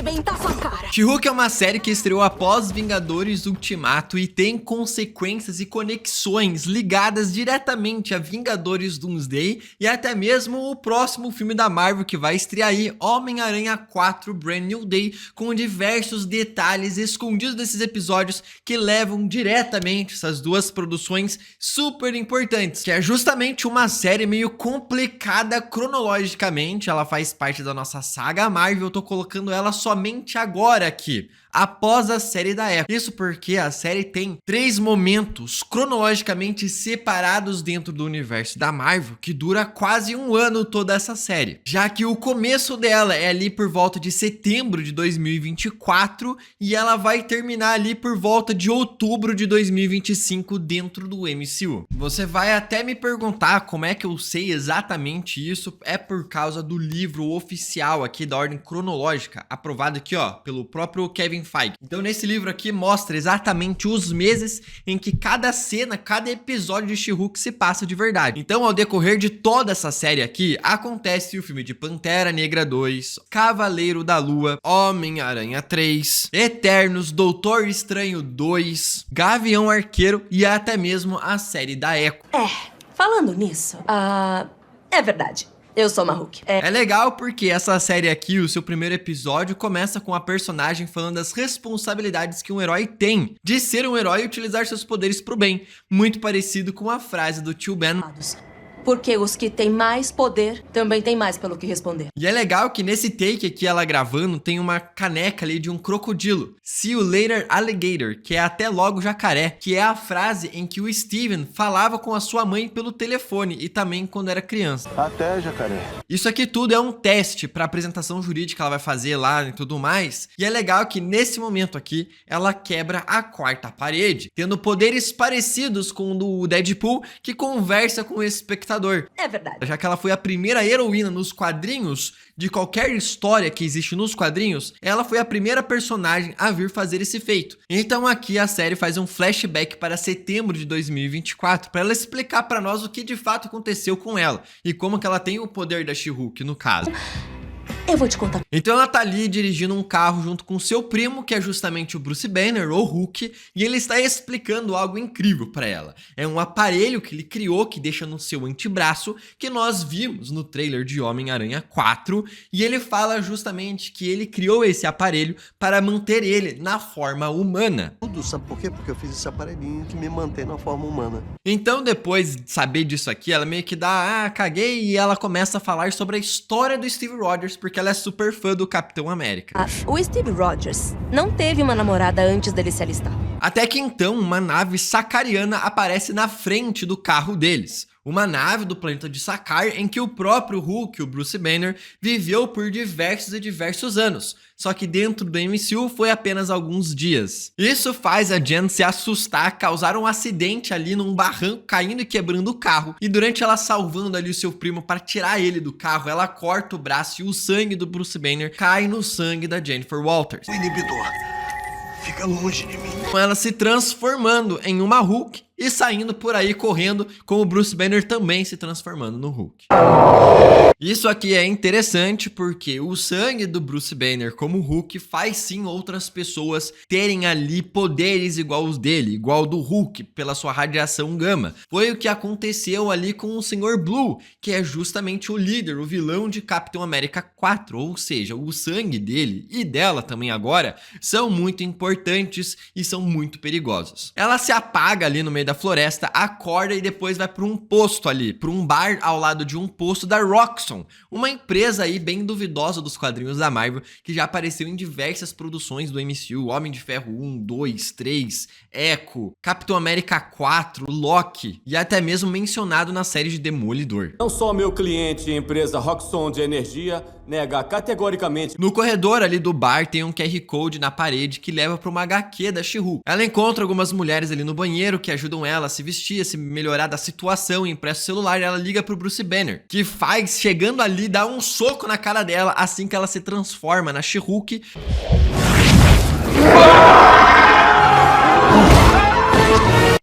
arrebentar sua cara. She-Hulk é uma série que estreou após Vingadores Ultimato e tem consequências e conexões ligadas diretamente a Vingadores Doomsday e até mesmo o próximo filme da Marvel que vai estrear aí, Homem-Aranha 4 Brand New Day, com diversos detalhes escondidos nesses episódios que levam diretamente essas duas produções super importantes, que é justamente uma série meio complicada cronologicamente. Ela faz parte da nossa saga Marvel, eu tô colocando ela somente agora aqui, após a série da Echo. Isso porque a série tem 3 momentos cronologicamente separados dentro do universo da Marvel, que dura quase um ano toda essa série, já que o começo dela é ali por volta de setembro de 2024 e ela vai terminar ali por volta de outubro de 2025 dentro do MCU. Você vai até me perguntar como é que eu sei exatamente isso. É por causa do livro oficial aqui da ordem cronológica, aprovado aqui ó pelo próprio Kevin Feige. Então nesse livro aqui mostra exatamente os meses em que cada cena, cada episódio de She-Hulk se passa de verdade. Então ao decorrer de toda essa série aqui, acontece o filme de Pantera Negra 2, Cavaleiro da Lua, Homem-Aranha 3, Eternos, Doutor Estranho 2, Gavião Arqueiro e até mesmo a série da Echo. Falando nisso, é verdade. Eu sou uma Hulk. É legal porque essa série aqui, o seu primeiro episódio, começa com a personagem falando das responsabilidades que um herói tem de ser um herói e utilizar seus poderes pro bem. Muito parecido com a frase do tio Ben. Porque os que têm mais poder também têm mais pelo que responder. E é legal que nesse take aqui, ela gravando, tem uma caneca ali de um crocodilo. See you later, alligator, que é até logo jacaré, que é a frase em que o Steven falava com a sua mãe pelo telefone e também quando era criança. Até, jacaré. Isso aqui tudo é um teste para apresentação jurídica que ela vai fazer lá e tudo mais. E é legal que nesse momento aqui, ela quebra a quarta parede, tendo poderes parecidos com o do Deadpool, que conversa com o espectador. É verdade. Já que ela foi a primeira heroína nos quadrinhos, de qualquer história que existe nos quadrinhos, ela foi a primeira personagem a vir fazer esse feito. Então aqui a série faz um flashback para setembro de 2024, para ela explicar para nós o que de fato aconteceu com ela, e como que ela tem o poder da She-Hulk no caso. Eu vou te contar. Então ela tá ali dirigindo um carro junto com seu primo, que é justamente o Bruce Banner, ou Hulk, e ele está explicando algo incrível pra ela. É um aparelho que ele criou, que deixa no seu antebraço, que nós vimos no trailer de Homem-Aranha 4, e ele fala justamente que ele criou esse aparelho para manter ele na forma humana. Tudo, sabe por quê? Porque eu fiz esse aparelhinho que me mantém na forma humana. Então depois de saber disso aqui, ela meio que dá, caguei, e ela começa a falar sobre a história do Steve Rogers, porque ela é super fã do Capitão América. O Steve Rogers não teve uma namorada antes dele se alistar. Até que então uma nave sacariana aparece na frente do carro deles. Uma nave do planeta de Sakaar em que o próprio Hulk, o Bruce Banner, viveu por diversos anos. Só que dentro do MCU foi apenas alguns dias. Isso faz a Jen se assustar, causar um acidente ali num barranco, caindo e quebrando o carro. E durante ela salvando ali o seu primo para tirar ele do carro, ela corta o braço e o sangue do Bruce Banner cai no sangue da Jennifer Walters. O inibidor. Fica longe de mim. Com ela se transformando em uma Hulk e saindo por aí correndo, com o Bruce Banner também se transformando no Hulk. Isso aqui é interessante porque o sangue do Bruce Banner como Hulk faz sim outras pessoas terem ali poderes igual os dele, igual do Hulk, pela sua radiação gama. Foi o que aconteceu ali com o Sr. Blue, que é justamente o líder, o vilão de Capitão América 4, ou seja, o sangue dele e dela também agora são muito importantes e são muito perigosos. Ela se apaga ali no meio da floresta, acorda e depois vai para um posto ali, para um bar ao lado de um posto da Roxxon, uma empresa aí bem duvidosa dos quadrinhos da Marvel, que já apareceu em diversas produções do MCU, Homem de Ferro 1, 2, 3, Echo, Capitão América 4, Loki e até mesmo mencionado na série de Demolidor. Não só meu cliente, empresa Roxxon de energia, nega categoricamente. No corredor ali do bar tem um QR Code na parede que leva para uma HQ da She-Hulk. Ela encontra algumas mulheres ali no banheiro que ajudam ela a se vestir, a se melhorar da situação, e empresta o celular e ela liga pro Bruce Banner, que faz, chegando ali, dá um soco na cara dela assim que ela se transforma na She-Hulk.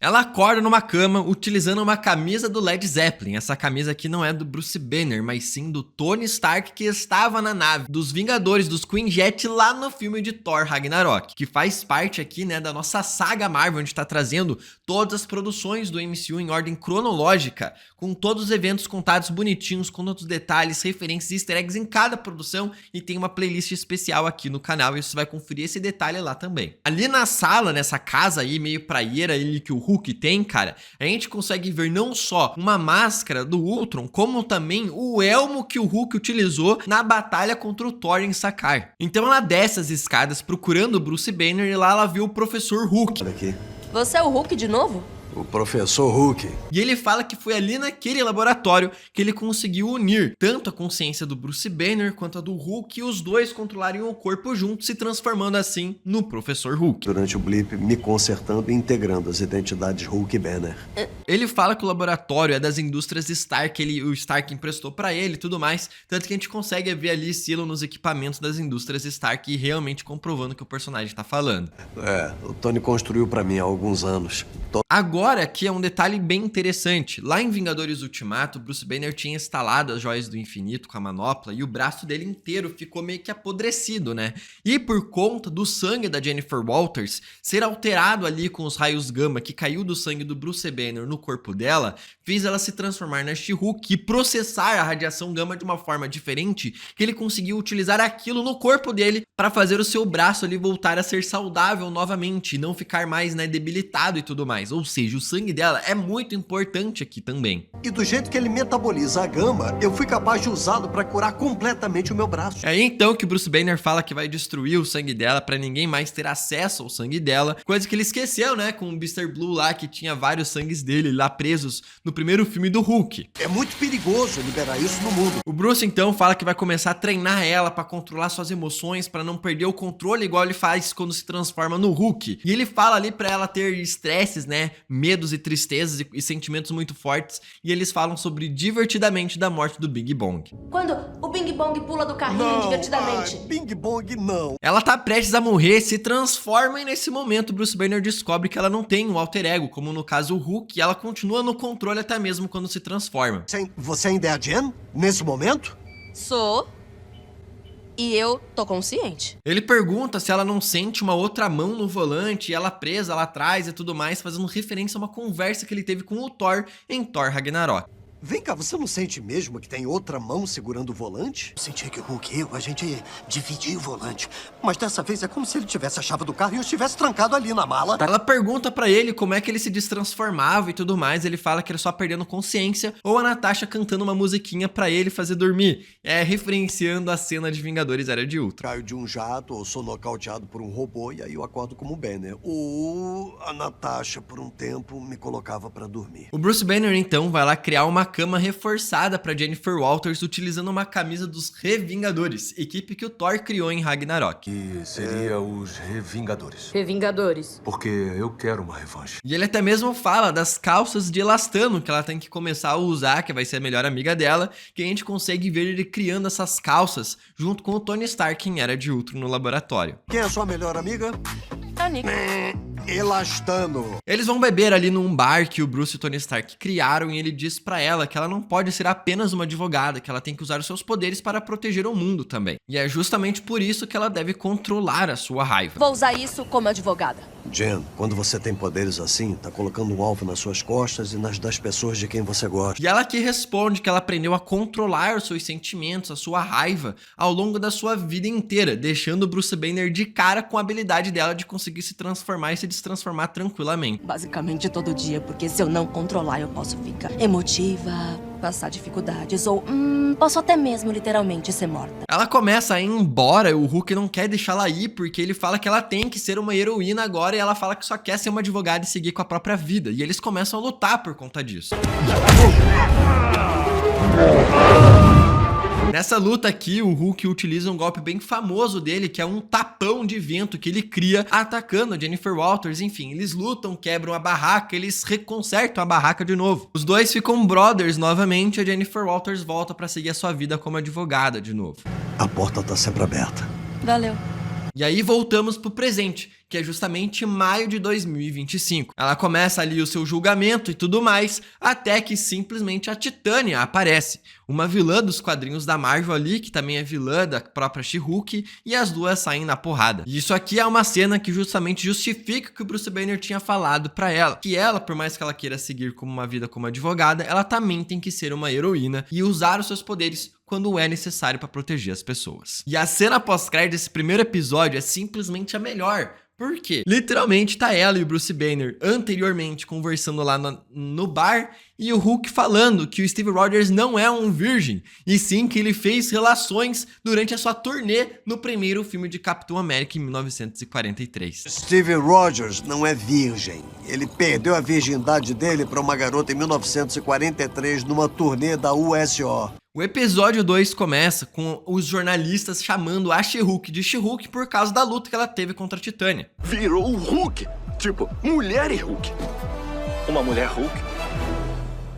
Ela acorda numa cama utilizando uma camisa do Led Zeppelin. Essa camisa aqui não é do Bruce Banner, mas sim do Tony Stark, que estava na nave dos Vingadores, dos Quinjet, lá no filme de Thor Ragnarok, que faz parte aqui, né, da nossa saga Marvel, onde está trazendo todas as produções do MCU em ordem cronológica, com todos os eventos contados bonitinhos, com todos os detalhes, referências e easter eggs em cada produção, e tem uma playlist especial aqui no canal e você vai conferir esse detalhe lá também. Ali na sala, nessa casa aí meio praieira ali que o Hulk tem, cara, a gente consegue ver não só uma máscara do Ultron, como também o elmo que o Hulk utilizou na batalha contra o Thor em Sakaar. Então ela desce as escadas procurando o Bruce Banner e lá ela viu o Professor Hulk. Olha aqui, Você é o Hulk de novo? o Professor Hulk. E ele fala que foi ali naquele laboratório que ele conseguiu unir tanto a consciência do Bruce Banner quanto a do Hulk, e os dois controlarem o corpo juntos, se transformando assim no Professor Hulk. Durante o blip, me consertando e integrando as identidades Hulk e Banner. Ele fala que o laboratório é das indústrias Stark, o Stark emprestou pra ele e tudo mais, tanto que a gente consegue ver ali selo nos equipamentos das indústrias Stark, e realmente comprovando que o personagem tá falando. O Tony construiu pra mim há alguns anos. Agora aqui é um detalhe bem interessante. Lá em Vingadores Ultimato, Bruce Banner tinha instalado as Joias do Infinito com a manopla e o braço dele inteiro ficou meio que apodrecido, né? E por conta do sangue da Jennifer Walters ser alterado ali com os raios gama que caiu do sangue do Bruce Banner no corpo dela, fez ela se transformar na She-Hulk e processar a radiação gama de uma forma diferente, que ele conseguiu utilizar aquilo no corpo dele para fazer o seu braço ali voltar a ser saudável novamente e não ficar mais, né, debilitado e tudo mais. Ou seja, o sangue dela é muito importante aqui também. E do jeito que ele metaboliza a gama, eu fui capaz de usá-lo pra curar completamente o meu braço. É aí então que o Bruce Banner fala que vai destruir o sangue dela pra ninguém mais ter acesso ao sangue dela, coisa que ele esqueceu, né, com o Mr. Blue lá, que tinha vários sangues dele lá presos no primeiro filme do Hulk. É muito perigoso liberar isso no mundo. O Bruce então fala que vai começar a treinar ela pra controlar suas emoções, pra não perder o controle igual ele faz quando se transforma no Hulk. E ele fala ali pra ela ter estresses, né, medos e tristezas e sentimentos muito fortes, e eles falam sobre divertidamente da morte do Bing Bong. Quando o Bing Bong pula do carrinho divertidamente. Bing Bong não. Ela tá prestes a morrer, se transforma, e nesse momento Bruce Banner descobre que ela não tem um alter ego, como no caso o Hulk, e ela continua no controle até mesmo quando se transforma. Você ainda é a Jen? Nesse momento? Sou. E eu tô consciente. Ele pergunta se ela não sente uma outra mão no volante, e ela presa lá atrás e tudo mais, fazendo referência a uma conversa que ele teve com o Thor em Thor Ragnarok. Vem cá, você não sente mesmo que tem outra mão segurando o volante? Eu senti que o Hulk e eu, a gente dividia o volante. Mas dessa vez é como se ele tivesse a chave do carro e eu estivesse trancado ali na mala. Ela pergunta pra ele como é que ele se destransformava e tudo mais, ele fala que ele só perdendo consciência, ou a Natasha cantando uma musiquinha pra ele fazer dormir, referenciando a cena de Vingadores Era de Ultron. Caio de um jato ou sou nocauteado por um robô e aí eu acordo como Banner. Ou a Natasha, por um tempo, me colocava pra dormir. O Bruce Banner, então, vai lá criar uma cama reforçada pra Jennifer Walters utilizando uma camisa dos Revingadores, equipe que o Thor criou em Ragnarok. E seria os Revingadores. Revingadores. Porque eu quero uma revanche. E ele até mesmo fala das calças de elastano que ela tem que começar a usar, que vai ser a melhor amiga dela, que a gente consegue ver ele criando essas calças junto com o Tony Stark em Era de Ultron no laboratório. Quem é a sua melhor amiga? A Nick. Elastano. Eles vão beber ali num bar que o Bruce e o Tony Stark criaram, e ele diz pra ela que ela não pode ser apenas uma advogada, que ela tem que usar os seus poderes para proteger o mundo também. E é justamente por isso que ela deve controlar a sua raiva. Vou usar isso como advogada. Jen, quando você tem poderes assim, tá colocando um alvo nas suas costas e nas das pessoas de quem você gosta. E ela que responde que ela aprendeu a controlar os seus sentimentos, a sua raiva, ao longo da sua vida inteira, deixando o Bruce Banner de cara com a habilidade dela de conseguir se transformar e se destransformar tranquilamente. Basicamente todo dia, porque se eu não controlar, eu posso ficar emotiva, passar dificuldades, ou posso até mesmo literalmente ser morta. Ela começa a ir embora, o Hulk não quer deixá-la ir, porque ele fala que ela tem que ser uma heroína agora, e ela fala que só quer ser uma advogada e seguir com a própria vida. E eles começam a lutar por conta disso. Nessa luta aqui, o Hulk utiliza um golpe bem famoso dele, que é um tapão de vento que ele cria atacando a Jennifer Walters. Enfim, eles lutam, quebram a barraca, eles reconsertam a barraca de novo. Os dois ficam brothers novamente, e a Jennifer Walters volta pra seguir a sua vida como advogada de novo. A porta tá sempre aberta. Valeu. E aí voltamos pro presente, que é justamente maio de 2025. Ela começa ali o seu julgamento e tudo mais, até que simplesmente a Titânia aparece, uma vilã dos quadrinhos da Marvel ali, que também é vilã da própria She-Hulk, e as duas saem na porrada. E isso aqui é uma cena que justamente justifica o que o Bruce Banner tinha falado pra ela, que ela, por mais que ela queira seguir como uma vida como advogada, ela também tem que ser uma heroína e usar os seus poderes quando é necessário para proteger as pessoas. E a cena pós-crédito desse primeiro episódio é simplesmente a melhor. Por quê? Literalmente tá ela e o Bruce Banner anteriormente conversando lá no bar e o Hulk falando que o Steve Rogers não é um virgem, e sim que ele fez relações durante a sua turnê no primeiro filme de Capitão América em 1943. Steve Rogers não é virgem. Ele perdeu a virgindade dele para uma garota em 1943 numa turnê da USO. O episódio 2 começa com os jornalistas chamando a She-Hulk de She-Hulk por causa da luta que ela teve contra a Titânia. Virou o Hulk. Tipo, mulher e Hulk. Uma mulher Hulk?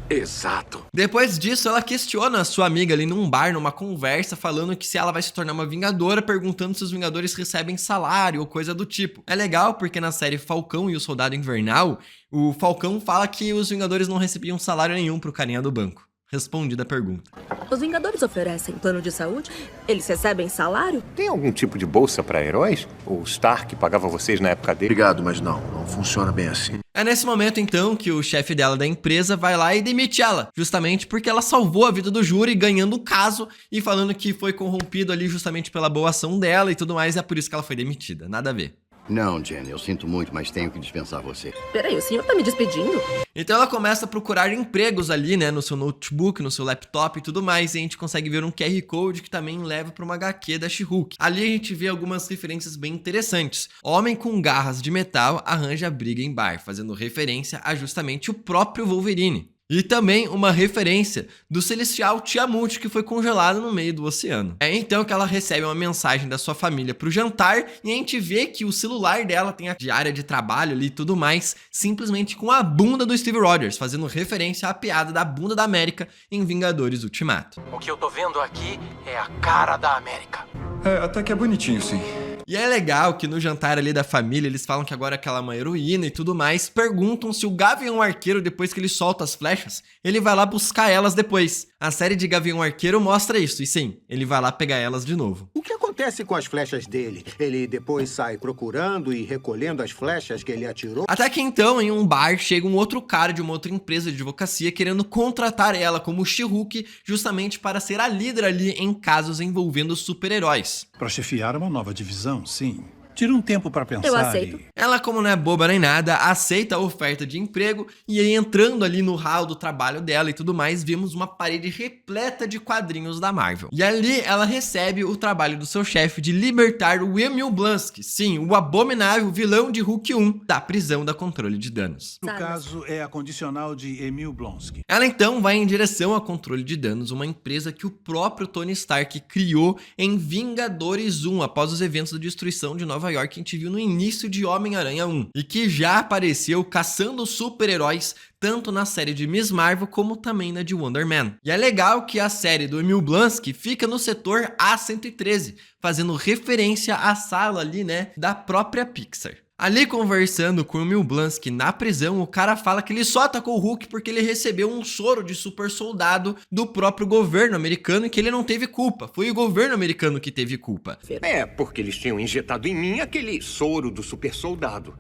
Exato. Depois disso, ela questiona a sua amiga ali num bar, numa conversa, falando que se ela vai se tornar uma Vingadora, perguntando se os Vingadores recebem salário ou coisa do tipo. É legal porque na série Falcão e o Soldado Invernal, o Falcão fala que os Vingadores não recebiam salário nenhum pro carinha do banco. Respondida a pergunta. Os Vingadores oferecem plano de saúde? Eles recebem salário? Tem algum tipo de bolsa para heróis? O Stark pagava vocês na época dele? Obrigado, mas não funciona bem assim. É nesse momento, então, que o chefe dela da empresa vai lá e demite ela, justamente porque ela salvou a vida do júri, ganhando o caso e falando que foi corrompido ali justamente pela boa ação dela e tudo mais, e é por isso que ela foi demitida. Nada a ver. Não, Jenny, eu sinto muito, mas tenho que dispensar você. Peraí, o senhor tá me despedindo? Então ela começa a procurar empregos ali, né, no seu notebook, no seu laptop e tudo mais, e a gente consegue ver um QR Code que também leva para uma HQ da She-Hulk. Ali a gente vê algumas referências bem interessantes. Homem com garras de metal arranja briga em bar, fazendo referência a justamente o próprio Wolverine. E também uma referência do celestial Tiamut, que foi congelado no meio do oceano. É então que ela recebe uma mensagem da sua família pro jantar, e a gente vê que o celular dela tem a diária de trabalho ali e tudo mais, simplesmente com a bunda do Steve Rogers, fazendo referência à piada da bunda da América em Vingadores Ultimato. O que eu tô vendo aqui é a cara da América. É, até que é bonitinho, sim. E é legal que no jantar ali da família, eles falam que agora que ela é uma heroína e tudo mais, perguntam se o Gavião Arqueiro, depois que ele solta as flechas, ele vai lá buscar elas depois. A série de Gavião Arqueiro mostra isso, e sim, ele vai lá pegar elas de novo. O que acontece com as flechas dele? Ele depois sai procurando e recolhendo as flechas que ele atirou? Até que então, em um bar, chega um outro cara de uma outra empresa de advocacia querendo contratar ela como She-Hulk, justamente para ser a líder ali em casos envolvendo super-heróis. Para chefiar uma nova divisão, sim. Tira um tempo para pensar. Eu aceito. Ela, como não é boba nem nada, aceita a oferta de emprego, e aí entrando ali no hall do trabalho dela e tudo mais, vemos uma parede repleta de quadrinhos da Marvel. E ali ela recebe o trabalho do seu chefe de libertar o Emil Blonsky, sim, o abominável vilão de Hulk 1, da prisão da controle de danos. No caso, é a condicional de Emil Blonsky. Ela então vai em direção a Controle de Danos, uma empresa que o próprio Tony Stark criou em Vingadores 1, após os eventos da destruição de Nova York que a gente viu no início de Homem-Aranha 1, e que já apareceu caçando super-heróis tanto na série de Miss Marvel como também na de Wonder Man. E é legal que a série do Emil Blonsky fica no setor A113, fazendo referência à sala ali, né, da própria Pixar. Ali conversando com o Emil Blonsky na prisão, o cara fala que ele só atacou o Hulk porque ele recebeu um soro de super soldado do próprio governo americano e que ele não teve culpa. Foi o governo americano que teve culpa. É, porque eles tinham injetado em mim aquele soro do super soldado.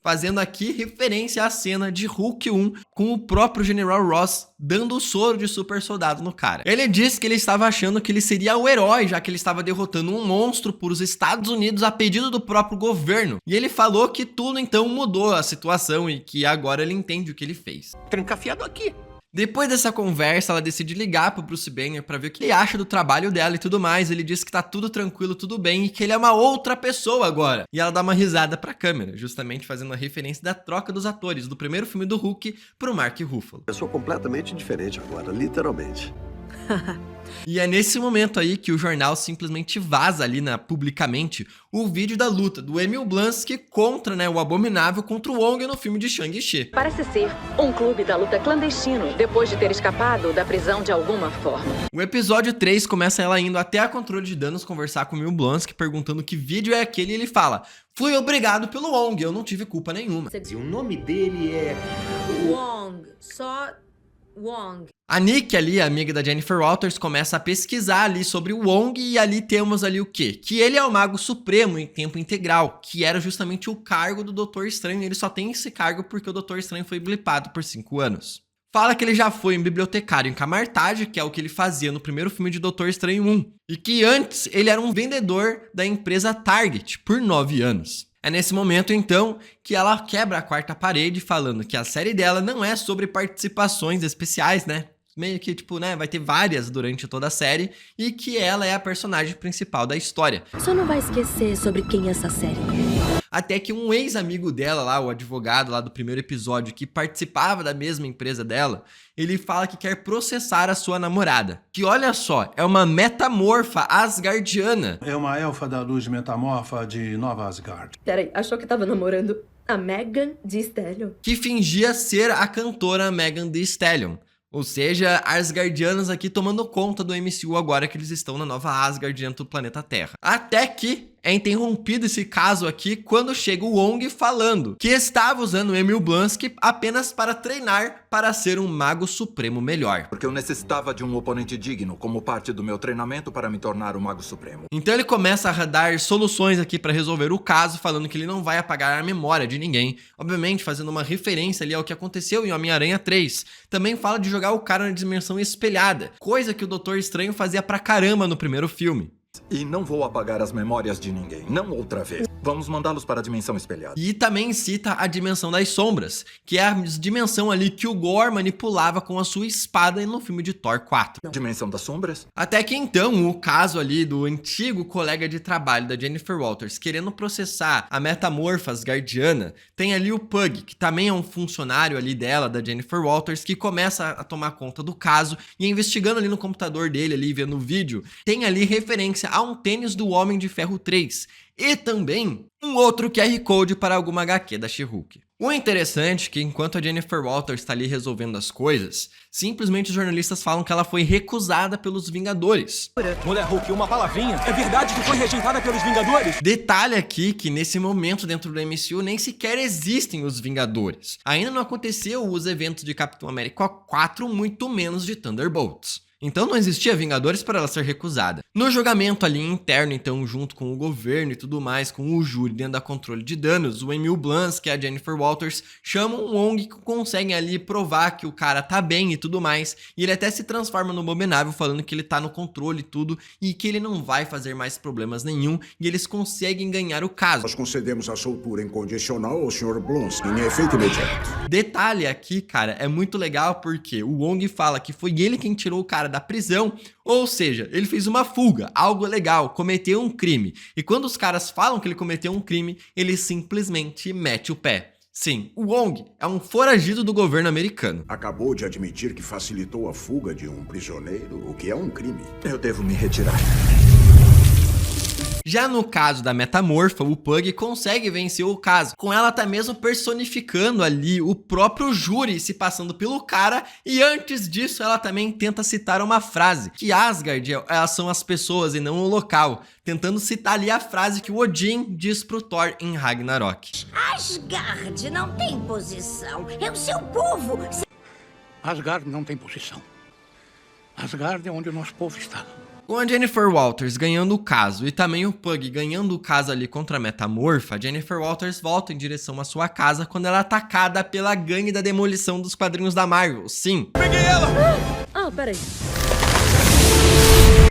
Fazendo aqui referência à cena de Hulk 1 com o próprio General Ross dando o soro de super soldado no cara. Ele disse que ele estava achando que ele seria o herói, já que ele estava derrotando um monstro por os Estados Unidos a pedido do próprio governo. E ele falou que tudo então mudou a situação e que agora ele entende o que ele fez. Trancafiado aqui. Depois dessa conversa, ela decide ligar pro Bruce Banner pra ver o que ele acha do trabalho dela e tudo mais. Ele diz que tá tudo tranquilo, tudo bem e que ele é uma outra pessoa agora. E ela dá uma risada pra câmera, justamente fazendo a referência da troca dos atores do primeiro filme do Hulk pro Mark Ruffalo. Eu sou completamente diferente agora, literalmente. E é nesse momento aí que o jornal simplesmente vaza ali publicamente o vídeo da luta do Emil Blonsky contra, o Abominável contra o Wong no filme de Shang-Chi. Parece ser um clube da luta clandestino, depois de ter escapado da prisão de alguma forma. O episódio 3 começa ela indo até a Controle de Danos conversar com o Emil Blonsky, perguntando que vídeo é aquele, e ele fala: fui obrigado pelo Wong, eu não tive culpa nenhuma. O nome dele é... Wong. Só Wong. A Nick ali, amiga da Jennifer Walters, começa a pesquisar ali sobre o Wong, e ali temos ali o quê? Que ele é o Mago Supremo em tempo integral, que era justamente o cargo do Doutor Estranho, e ele só tem esse cargo porque o Doutor Estranho foi blipado por 5 anos. Fala que ele já foi um bibliotecário em Camartage, que é o que ele fazia no primeiro filme de Doutor Estranho 1, e que antes ele era um vendedor da empresa Target por 9 anos. É nesse momento, então, que ela quebra a quarta parede falando que a série dela não é sobre participações especiais, meio que, vai ter várias durante toda a série, e que ela é a personagem principal da história. Só não vai esquecer sobre quem é essa série. Até que um ex-amigo dela lá, o advogado lá do primeiro episódio, que participava da mesma empresa dela, ele fala que quer processar a sua namorada. Que, olha só, é uma metamorfa asgardiana. É uma elfa da luz metamorfa de Nova Asgard. Peraí, achou que tava namorando a Megan Thee Stallion? Que fingia ser a cantora Megan Thee Stallion. Ou seja, Asgardianos aqui tomando conta do MCU agora que eles estão na nova Asgard dentro do planeta Terra. Até que é interrompido esse caso aqui quando chega o Wong falando que estava usando o Emil Blonsky apenas para treinar para ser um Mago Supremo melhor. Porque eu necessitava de um oponente digno como parte do meu treinamento para me tornar o Mago Supremo. Então ele começa a dar soluções aqui para resolver o caso, falando que ele não vai apagar a memória de ninguém. Obviamente fazendo uma referência ali ao que aconteceu em Homem-Aranha 3. Também fala de jogar o cara na dimensão espelhada, coisa que o Doutor Estranho fazia pra caramba no primeiro filme. E não vou apagar as memórias de ninguém, não outra vez. Vamos mandá-los para a dimensão espelhada. E também cita a dimensão das sombras, que é a dimensão ali que o Gore manipulava com a sua espada no filme de Thor 4. Dimensão das sombras? Até que então, o caso ali do antigo colega de trabalho da Jennifer Walters querendo processar a metamorfa asgardiana, tem ali o Pug, que também é um funcionário ali dela, da Jennifer Walters, que começa a tomar conta do caso e investigando ali no computador dele, ali vendo o vídeo, tem ali referência a um tênis do Homem de Ferro 3 e também um outro QR Code para alguma HQ da She-Hulk. O interessante é que enquanto a Jennifer Walters está ali resolvendo as coisas, simplesmente os jornalistas falam que ela foi recusada pelos Vingadores. Mulher Hulk, uma palavrinha. É verdade que foi rejeitada pelos Vingadores? Detalhe aqui que nesse momento dentro do MCU nem sequer existem os Vingadores. Ainda não aconteceu os eventos de Capitão América 4, muito menos de Thunderbolts. Então não existia Vingadores para ela ser recusada. No julgamento ali interno, então, junto com o governo e tudo mais, com o júri dentro da Controle de Danos, o Emil Blonsky e a Jennifer Walters chamam o Wong, que conseguem ali provar que o cara tá bem e tudo mais, e ele até se transforma no Abominável, falando que ele tá no controle e tudo, e que ele não vai fazer mais problemas nenhum, e eles conseguem ganhar o caso. Nós concedemos a soltura incondicional ao Sr. Blonsky em efeito imediato. Detalhe aqui, cara, é muito legal porque o Wong fala que foi ele quem tirou o cara da prisão, ou seja, ele fez uma fuga, algo legal, cometeu um crime. E quando os caras falam que ele cometeu um crime, ele simplesmente mete o pé. Sim, o Wong é um foragido do governo americano. Acabou de admitir que facilitou a fuga de um prisioneiro, o que é um crime. Eu devo me retirar. Já no caso da metamorfa, o Pug consegue vencer o caso, com ela até mesmo personificando ali o próprio júri se passando pelo cara, e antes disso ela também tenta citar uma frase, que Asgard elas são as pessoas e não o local, tentando citar ali a frase que o Odin diz pro Thor em Ragnarok. Asgard não tem posição, é o seu povo. Asgard não tem posição. Asgard é onde o nosso povo está. Com a Jennifer Walters ganhando o caso e também o Pug ganhando o caso ali contra a metamorfa, a Jennifer Walters volta em direção à sua casa quando ela é atacada pela gangue da demolição dos quadrinhos da Marvel. Sim. Peguei ela! Peraí.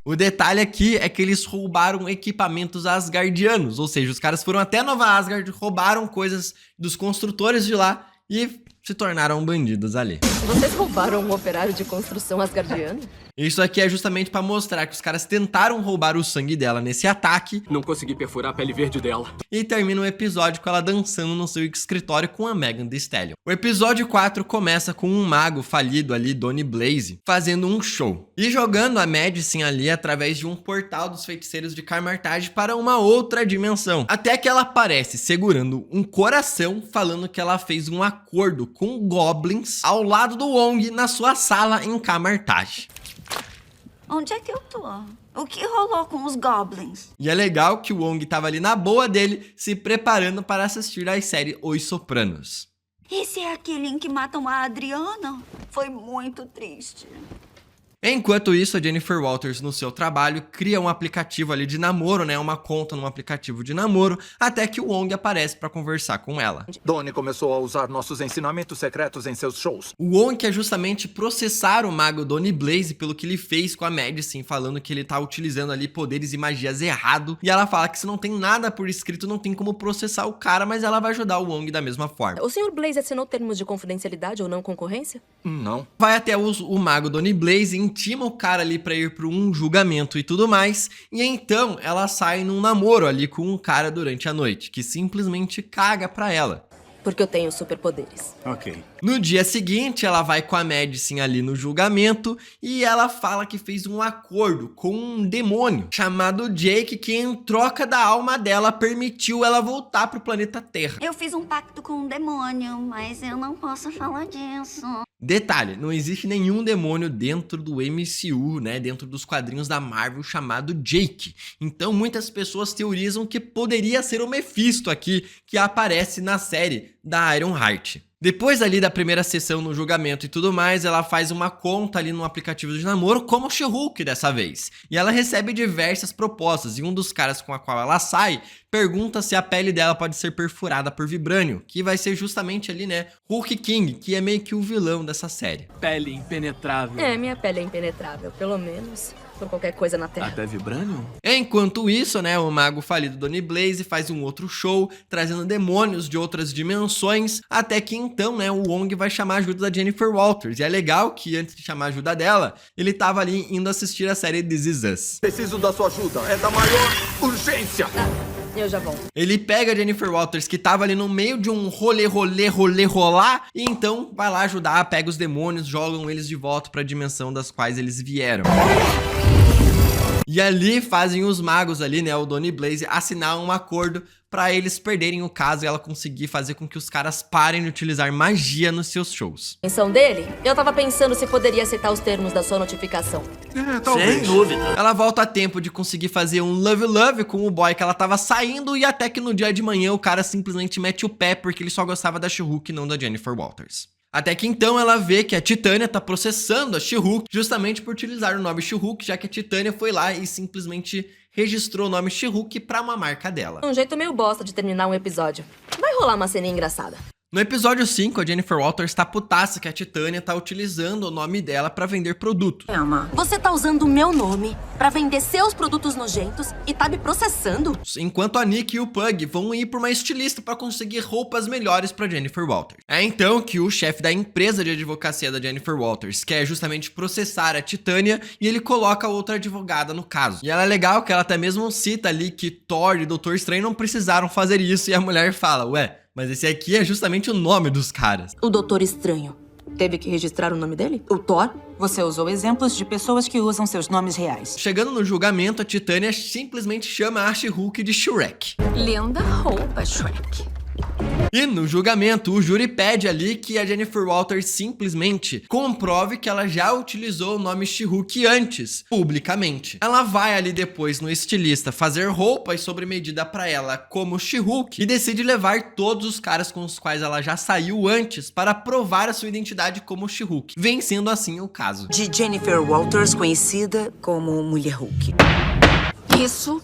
O detalhe aqui é que eles roubaram equipamentos asgardianos, ou seja, os caras foram até Nova Asgard, roubaram coisas dos construtores de lá e se tornaram bandidos ali. Vocês roubaram um operário de construção asgardiano? Isso aqui é justamente pra mostrar que os caras tentaram roubar o sangue dela nesse ataque. Não consegui perfurar a pele verde dela. E termina o episódio com ela dançando no seu escritório com a Megan Thee Stallion. O episódio 4 começa com um mago falido ali, Donny Blaze, fazendo um show. E jogando a Madison ali através de um portal dos feiticeiros de Camartage para uma outra dimensão. Até que ela aparece segurando um coração, falando que ela fez um acordo com goblins ao lado do Wong na sua sala em Camartage. Onde é que eu tô? O que rolou com os goblins? E é legal que o Wong tava ali na boa dele, se preparando para assistir à série Os Sopranos. Esse é aquele em que matam a Adriana? Foi muito triste. Enquanto isso, a Jennifer Walters, no seu trabalho, cria um aplicativo ali de namoro, né? Uma conta num aplicativo de namoro, até que o Wong aparece pra conversar com ela. Donnie começou a usar nossos ensinamentos secretos em seus shows. O Wong quer justamente processar o mago Donny Blaze pelo que ele fez com a Madison, falando que ele tá utilizando ali poderes e magias errado. E ela fala que se não tem nada por escrito, não tem como processar o cara, mas ela vai ajudar o Wong da mesma forma. O Sr. Blaze assinou termos de confidencialidade ou não concorrência? Não. Vai até o mago Donny Blaze e intima o cara ali pra ir pra um julgamento e tudo mais, e então ela sai num namoro ali com um cara durante a noite, que simplesmente caga pra ela. Porque eu tenho superpoderes. Ok. No dia seguinte, ela vai com a Madison ali no julgamento e ela fala que fez um acordo com um demônio chamado Jake, que em troca da alma dela permitiu ela voltar pro planeta Terra. Eu fiz um pacto com um demônio, mas eu não posso falar disso. Detalhe, não existe nenhum demônio dentro do MCU, né, dentro dos quadrinhos da Marvel chamado Jake. Então muitas pessoas teorizam que poderia ser o Mephisto aqui, que aparece na série da Ironheart. Depois ali da primeira sessão no julgamento e tudo mais, ela faz uma conta ali no aplicativo de namoro como She-Hulk dessa vez. E ela recebe diversas propostas, e um dos caras com a qual ela sai pergunta se a pele dela pode ser perfurada por vibrânio, que vai ser justamente ali, né, Hulk King, que é meio que o vilão dessa série. Pele impenetrável. É, minha pele é impenetrável, pelo menos por qualquer coisa na Terra. Até vibrânio? Enquanto isso, né, o mago falido Donny Blaze faz um outro show, trazendo demônios de outras dimensões, até que então, né, o Wong vai chamar a ajuda da Jennifer Walters. E é legal que antes de chamar a ajuda dela, ele tava ali indo assistir a série This Is Us. Preciso da sua ajuda, é da maior urgência. Eu já volto. Ele pega a Jennifer Walters, que tava ali no meio de um rolar, e então vai lá ajudar, pega os demônios, jogam eles de volta pra dimensão das quais eles vieram. E ali fazem os magos ali, né, o Donny Blaze, assinar um acordo pra eles perderem o caso e ela conseguir fazer com que os caras parem de utilizar magia nos seus shows. Intenção dele? Eu tava pensando se poderia aceitar os termos da sua notificação. Sem dúvida. Ela volta a tempo de conseguir fazer um love com o boy que ela tava saindo, e até que no dia de manhã o cara simplesmente mete o pé porque ele só gostava da She-Hulk e não da Jennifer Walters. Até que então ela vê que a Titânia tá processando a She-Hulk justamente por utilizar o nome She-Hulk, já que a Titânia foi lá e simplesmente registrou o nome She-Hulk pra uma marca dela. Um jeito meio bosta de terminar um episódio. Vai rolar uma ceninha engraçada. No episódio 5, a Jennifer Walters tá putaça que a Titânia tá utilizando o nome dela pra vender produtos. Você tá usando o meu nome pra vender seus produtos nojentos e tá me processando? Enquanto a Nick e o Pug vão ir pra uma estilista pra conseguir roupas melhores pra Jennifer Walters. É então que o chefe da empresa de advocacia da Jennifer Walters quer justamente processar a Titânia, e ele coloca outra advogada no caso. E ela é legal que ela até mesmo cita ali que Thor e Doutor Estranho não precisaram fazer isso, e a mulher fala, ué, mas esse aqui é justamente o nome dos caras. O Doutor Estranho teve que registrar o nome dele? O Thor? Você usou exemplos de pessoas que usam seus nomes reais. Chegando no julgamento, a Titânia simplesmente chama a She-Hulk de Shrek. Linda roupa, Shrek. E no julgamento, o júri pede ali que a Jennifer Walters simplesmente comprove que ela já utilizou o nome She-Hulk antes, publicamente. Ela vai ali depois no estilista fazer roupas sob medida pra ela como She-Hulk e decide levar todos os caras com os quais ela já saiu antes para provar a sua identidade como She-Hulk, vencendo assim o caso. De Jennifer Walters, conhecida como Mulher Hulk. Isso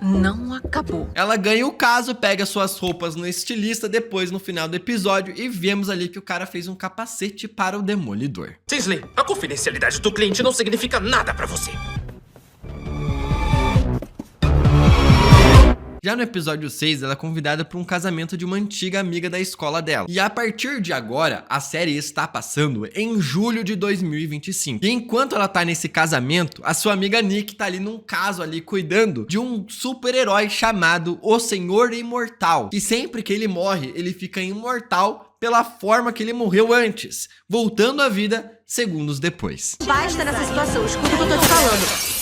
não acabou. Ela ganha o caso, pega suas roupas no estilista, depois no final do episódio, e vemos ali que o cara fez um capacete para o Demolidor. Kingsley, a confidencialidade do cliente não significa nada pra você. Já no episódio 6, ela é convidada para um casamento de uma antiga amiga da escola dela. E a partir de agora, a série está passando em julho de 2025. E enquanto ela tá nesse casamento, a sua amiga Nick tá ali num caso ali cuidando de um super-herói chamado O Senhor Imortal. E sempre que ele morre, ele fica imortal pela forma que ele morreu antes, voltando à vida segundos depois. Basta nessa situação, escuta o que eu tô te falando.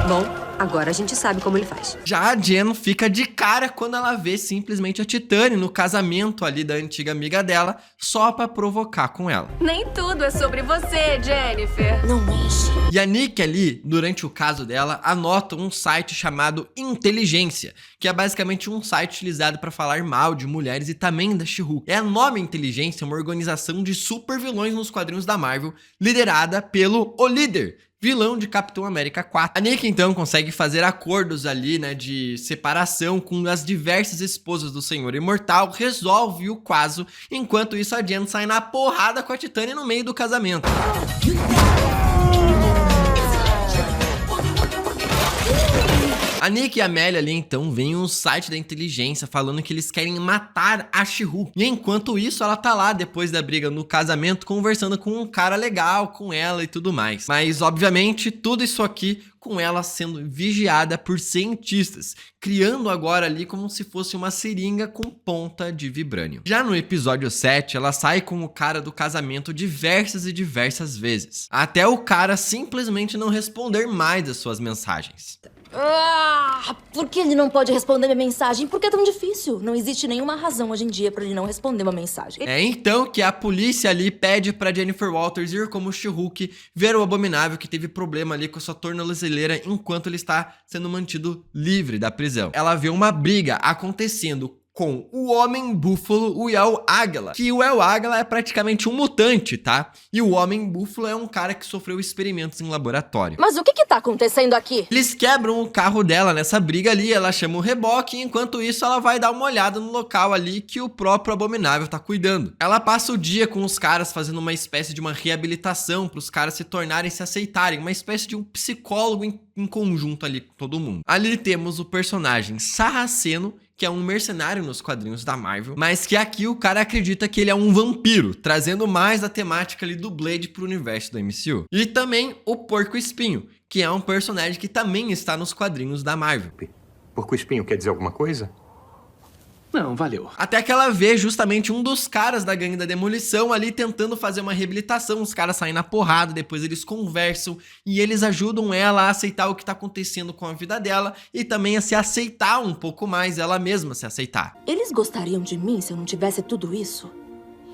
Bom, agora a gente sabe como ele faz. Já a Jen fica de cara quando ela vê simplesmente a Titânia no casamento ali da antiga amiga dela, só pra provocar com ela. Nem tudo é sobre você, Jennifer. Não mexe. E a Nick ali, durante o caso dela, anota um site chamado Inteligência, que é basicamente um site utilizado para falar mal de mulheres e também da She-Hulk. É a nova Inteligência, uma organização de super vilões nos quadrinhos da Marvel, liderada pelo O Líder, vilão de Capitão América 4. A Nick, então, consegue fazer acordos ali, né, de separação com as diversas esposas do Senhor Imortal, resolve o caso, enquanto isso a Jen sai na porrada com a Titânia no meio do casamento. A Nick e a Amélia ali, então, veem um site da Inteligência falando que eles querem matar a She-Hulk. E enquanto isso, ela tá lá, depois da briga no casamento, conversando com um cara legal, com ela e tudo mais. Mas, obviamente, tudo isso aqui com ela sendo vigiada por cientistas, criando agora ali como se fosse uma seringa com ponta de vibrânio. Já no episódio 7, ela sai com o cara do casamento diversas e diversas vezes, até o cara simplesmente não responder mais as suas mensagens. Por que ele não pode responder minha mensagem? Por que é tão difícil? Não existe nenhuma razão hoje em dia pra ele não responder uma mensagem. É então que a polícia ali pede pra Jennifer Walters ir como She-Hulk ver o Abominável que teve problema ali com sua tornozeleira enquanto ele está sendo mantido livre da prisão. Ela vê uma briga acontecendo com o Homem-Búfalo, o El Águila, que o El Águila é praticamente um mutante, tá? E o Homem-Búfalo é um cara que sofreu experimentos em laboratório. Mas o que tá acontecendo aqui? Eles quebram o carro dela nessa briga ali, ela chama o reboque, e enquanto isso ela vai dar uma olhada no local ali que o próprio Abominável tá cuidando. Ela passa o dia com os caras fazendo uma espécie de uma reabilitação para os caras se tornarem, se aceitarem, uma espécie de um psicólogo em conjunto ali com todo mundo. Ali temos o personagem Sarraceno, que é um mercenário nos quadrinhos da Marvel, mas que aqui o cara acredita que ele é um vampiro, trazendo mais a temática ali do Blade pro universo do MCU. E também o Porco-Espinho, que é um personagem que também está nos quadrinhos da Marvel. Porco-Espinho quer dizer alguma coisa? Não, valeu. Até que ela vê justamente um dos caras da gangue da Demolição ali tentando fazer uma reabilitação, os caras saem na porrada, depois eles conversam e eles ajudam ela a aceitar o que tá acontecendo com a vida dela e também a se aceitar um pouco mais, ela mesma se aceitar. Eles gostariam de mim se eu não tivesse tudo isso?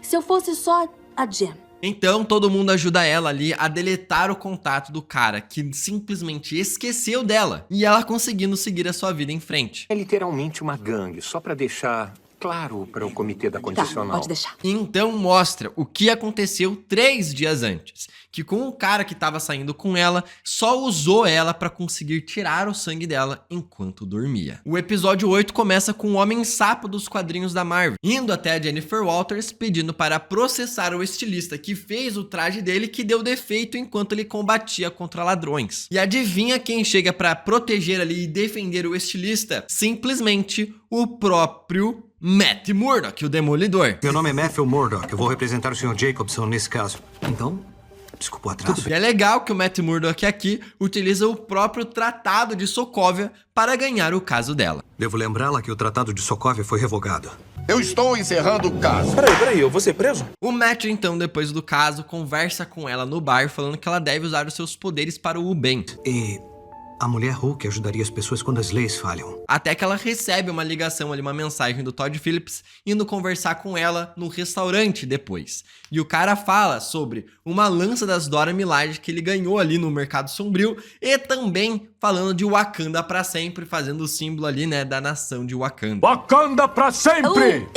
Se eu fosse só a Jen? Então todo mundo ajuda ela ali a deletar o contato do cara que simplesmente esqueceu dela e ela conseguindo seguir a sua vida em frente. É literalmente uma gangue, só pra deixar claro para o comitê da condicional. Tá, pode deixar. Então mostra o que aconteceu 3 dias antes, que com o cara que tava saindo com ela, só usou ela pra conseguir tirar o sangue dela enquanto dormia. O episódio 8 começa com o Homem-Sapo dos quadrinhos da Marvel, indo até a Jennifer Walters pedindo para processar o estilista que fez o traje dele que deu defeito enquanto ele combatia contra ladrões. E adivinha quem chega pra proteger ali e defender o estilista? Simplesmente o próprio Matt Murdock, o Demolidor. Meu nome é Matthew Murdock, eu vou representar o Sr. Jacobson nesse caso. Então, desculpa o atraso. E é legal que o Matt Murdock aqui utiliza o próprio Tratado de Sokovia para ganhar o caso dela. Devo lembrá-la que o Tratado de Sokovia foi revogado. Eu estou encerrando o caso. Peraí, eu vou ser preso? O Matt, então, depois do caso, conversa com ela no bar, falando que ela deve usar os seus poderes para o bem. E a mulher Hulk ajudaria as pessoas quando as leis falham. Até que ela recebe uma ligação ali, uma mensagem do Todd Phillips, indo conversar com ela no restaurante depois. E o cara fala sobre uma lança das Dora Milaje que ele ganhou ali no Mercado Sombrio e também falando de Wakanda pra sempre, fazendo o símbolo ali, né, da nação de Wakanda. Wakanda pra sempre!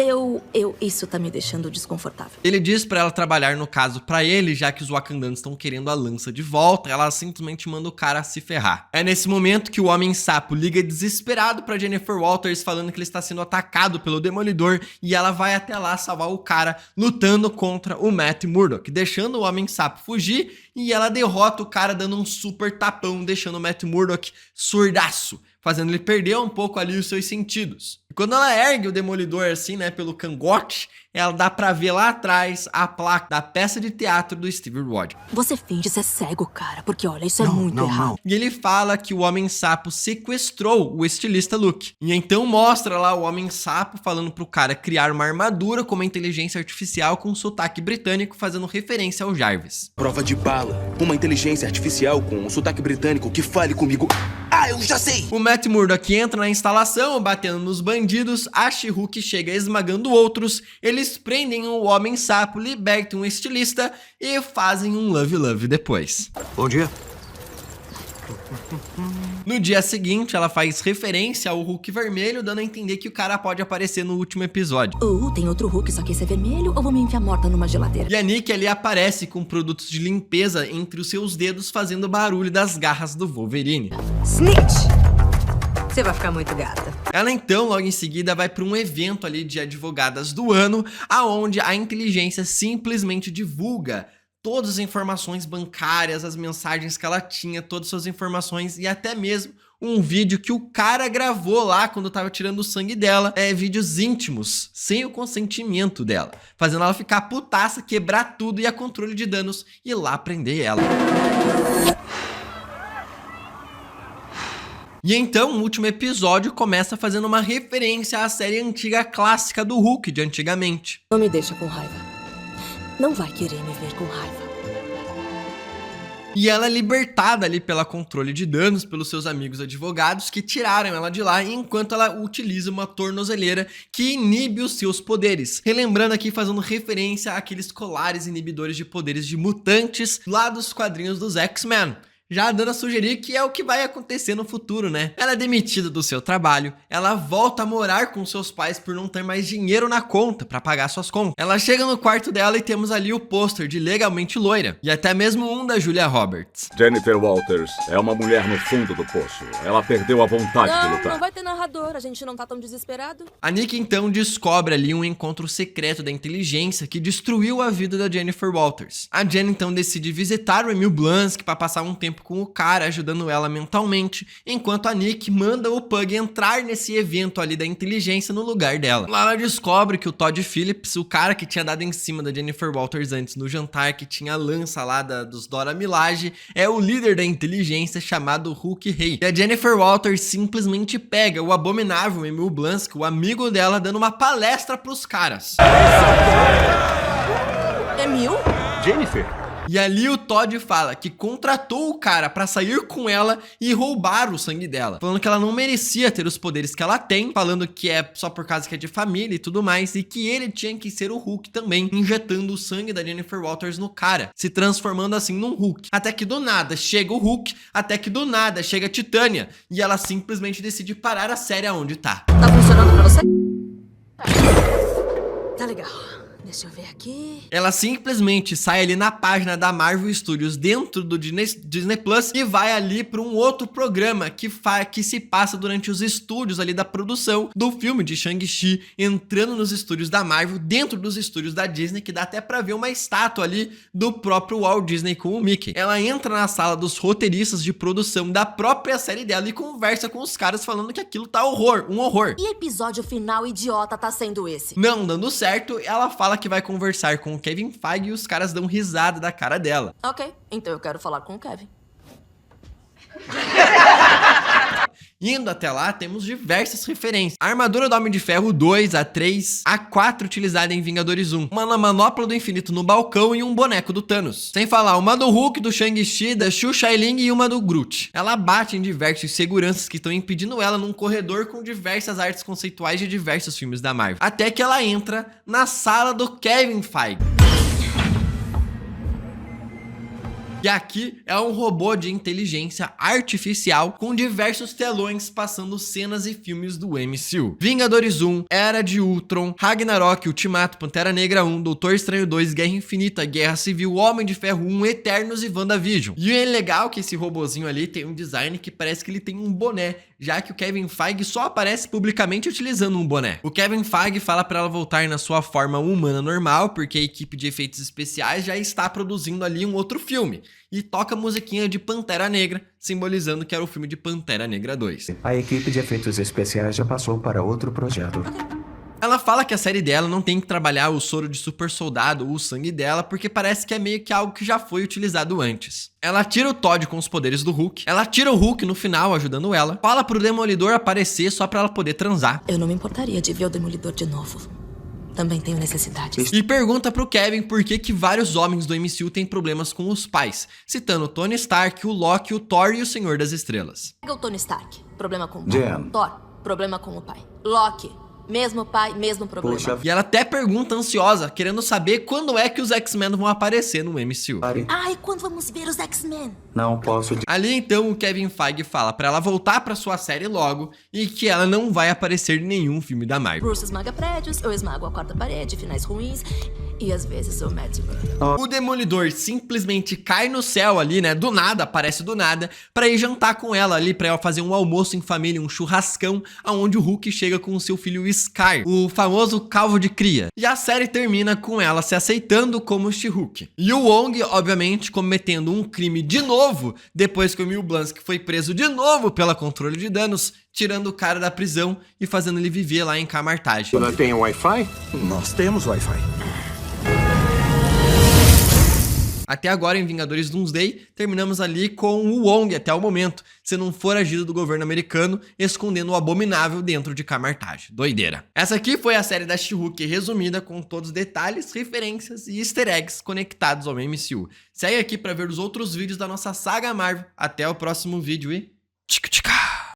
Isso tá me deixando desconfortável. Ele diz pra ela trabalhar no caso pra ele, já que os wakandanos estão querendo a lança de volta, ela simplesmente manda o cara se ferrar. É nesse momento que o Homem-Sapo liga desesperado pra Jennifer Walters, falando que ele está sendo atacado pelo Demolidor, e ela vai até lá salvar o cara, lutando contra o Matt Murdock, deixando o Homem-Sapo fugir, e ela derrota o cara dando um super tapão, deixando o Matt Murdock surdaço. fazendo ele perder um pouco ali os seus sentidos. E quando ela ergue o Demolidor assim, né, pelo cangote, ela dá pra ver lá atrás a placa da peça de teatro do Steve Rogers. Você finge ser cego, cara, porque olha, isso é muito errado. E ele fala que o Homem-Sapo sequestrou o estilista Luke. E então mostra lá o Homem-Sapo falando pro cara criar uma armadura com uma inteligência artificial com um sotaque britânico, fazendo referência ao Jarvis. Prova de bala. Uma inteligência artificial com um sotaque britânico que fale comigo. Ah, eu já sei! O Matt Murdock entra na instalação, batendo nos bandidos, a She-Hulk chega esmagando outros, eles prendem o Homem-Sapo, libertam o estilista e fazem um love-love depois. Bom dia. No dia seguinte, ela faz referência ao Hulk vermelho, dando a entender que o cara pode aparecer no último episódio. Tem outro Hulk, só que esse é vermelho, ou vou me enfiar morta numa geladeira? E a Nick ali aparece com produtos de limpeza entre os seus dedos, fazendo barulho das garras do Wolverine. Snitch! Você vai ficar muito gata. Ela então, logo em seguida, vai para um evento ali de advogadas do ano, aonde a inteligência simplesmente divulga todas as informações bancárias, as mensagens que ela tinha, todas as suas informações e até mesmo um vídeo que o cara gravou lá quando tava tirando o sangue dela, vídeos íntimos, sem o consentimento dela, fazendo ela ficar putaça, quebrar tudo e a controle de danos e lá prender ela. E então, o último episódio começa fazendo uma referência à série antiga clássica do Hulk de antigamente. Não me deixa com raiva. Não vai querer me ver com raiva. E ela é libertada ali pela controle de danos pelos seus amigos advogados que tiraram ela de lá enquanto ela utiliza uma tornozeleira que inibe os seus poderes. Relembrando aqui, fazendo referência àqueles colares inibidores de poderes de mutantes lá dos quadrinhos dos X-Men. Já dando a sugerir que é o que vai acontecer no futuro, né? Ela é demitida do seu trabalho, ela volta a morar com seus pais por não ter mais dinheiro na conta pra pagar suas contas. Ela chega no quarto dela e temos ali o pôster de Legalmente Loira, e até mesmo um da Julia Roberts. Jennifer Walters é uma mulher no fundo do poço. Ela perdeu a vontade de lutar. Não vai ter narrador, a gente não tá tão desesperado. A Nick então descobre ali um encontro secreto da inteligência que destruiu a vida da Jennifer Walters. A Jen então decide visitar o Emil Blonsky pra passar um tempo com o cara, ajudando ela mentalmente, enquanto a Nick manda o Pug entrar nesse evento ali da inteligência no lugar dela. Lá ela descobre que o Todd Phillips, o cara que tinha dado em cima da Jennifer Walters antes no jantar, que tinha a lança lá dos Dora Milaje, é o líder da inteligência chamado Hulk Rei. E a Jennifer Walters simplesmente pega o abominável Emil Blonsky, o amigo dela, dando uma palestra pros caras. Emil? Jennifer? E ali o Todd fala que contratou o cara pra sair com ela e roubar o sangue dela, falando que ela não merecia ter os poderes que ela tem, falando que é só por causa que é de família e tudo mais, e que ele tinha que ser o Hulk também, injetando o sangue da Jennifer Walters no cara, se transformando assim num Hulk. Até que do nada chega o Hulk, até que do nada chega a Titânia, e ela simplesmente decide parar a série aonde tá. Tá funcionando pra você? Tá legal. Deixa eu ver aqui. Ela simplesmente sai ali na página da Marvel Studios dentro do Disney Plus e vai ali para um outro programa que se passa durante os estúdios ali da produção do filme de Shang-Chi, entrando nos estúdios da Marvel, dentro dos estúdios da Disney, que dá até pra ver uma estátua ali do próprio Walt Disney com o Mickey. Ela entra na sala dos roteiristas de produção da própria série dela e conversa com os caras falando que aquilo tá um horror. E episódio final idiota tá sendo esse? Não dando certo, ela fala que vai conversar com o Kevin Feige e os caras dão risada da cara dela. Ok, então eu quero falar com o Kevin. Indo até lá, temos diversas referências. A armadura do Homem de Ferro 2, a 3, a 4 utilizada em Vingadores 1, uma manopla do infinito no balcão e um boneco do Thanos. Sem falar uma do Hulk, do Shang-Chi, da Xu Xialing e uma do Groot. Ela bate em diversos seguranças que estão impedindo ela num corredor com diversas artes conceituais de diversos filmes da Marvel. Até que ela entra na sala do Kevin Feige. E aqui é um robô de inteligência artificial com diversos telões passando cenas e filmes do MCU. Vingadores 1, Era de Ultron, Ragnarok, Ultimato, Pantera Negra 1, Doutor Estranho 2, Guerra Infinita, Guerra Civil, Homem de Ferro 1, Eternos e WandaVision. E é legal que esse robozinho ali tem um design que parece que ele tem um boné já que o Kevin Feige só aparece publicamente utilizando um boné. O Kevin Feige fala para ela voltar na sua forma humana normal, porque a equipe de efeitos especiais já está produzindo ali um outro filme, e toca a musiquinha de Pantera Negra, simbolizando que era o filme de Pantera Negra 2. A equipe de efeitos especiais já passou para outro projeto. Ela fala que a série dela não tem que trabalhar o soro de super soldado ou o sangue dela, porque parece que é meio que algo que já foi utilizado antes. Ela tira o Todd com os poderes do Hulk, ela tira o Hulk no final ajudando ela, fala pro Demolidor aparecer só pra ela poder transar. Eu não me importaria de ver o Demolidor de novo. Também tenho necessidades. E pergunta pro Kevin por que vários homens do MCU têm problemas com os pais, citando o Tony Stark, o Loki, o Thor e o Senhor das Estrelas. Pega o Tony Stark, problema com o pai. Jen. Thor, problema com o pai. Loki, mesmo pai, mesmo problema. Poxa. E ela até pergunta ansiosa, querendo saber quando é que os X-Men vão aparecer no MCU. Ai, quando vamos ver os X-Men? Não posso... Ali então o Kevin Feige fala pra ela voltar pra sua série logo e que ela não vai aparecer em nenhum filme da Marvel. Bruce esmaga prédios, eu esmago a quarta parede, finais ruins e às vezes sou Matt Murdock. O Demolidor simplesmente cai no céu ali, né, do nada, aparece do nada, pra ir jantar com ela ali, pra ela fazer um almoço em família, um churrascão, aonde o Hulk chega com o seu filho Scar, o famoso calvo de cria. E a série termina com ela se aceitando como She-Hulk. E o Wong, obviamente, cometendo um crime de novo, depois que o Emil Blonsky foi preso de novo pela controle de danos, tirando o cara da prisão e fazendo ele viver lá em Camartage. Ela tem Wi-Fi? Nós temos Wi-Fi. Até agora, em Vingadores Doomsday, terminamos ali com o Wong, até o momento, sendo um foragido do governo americano, escondendo o abominável dentro de Camartage. Doideira. Essa aqui foi a série da She-Hulk resumida, com todos os detalhes, referências e easter eggs conectados ao MCU. Segue aqui para ver os outros vídeos da nossa saga Marvel. Até o próximo vídeo e... tchica-tchica!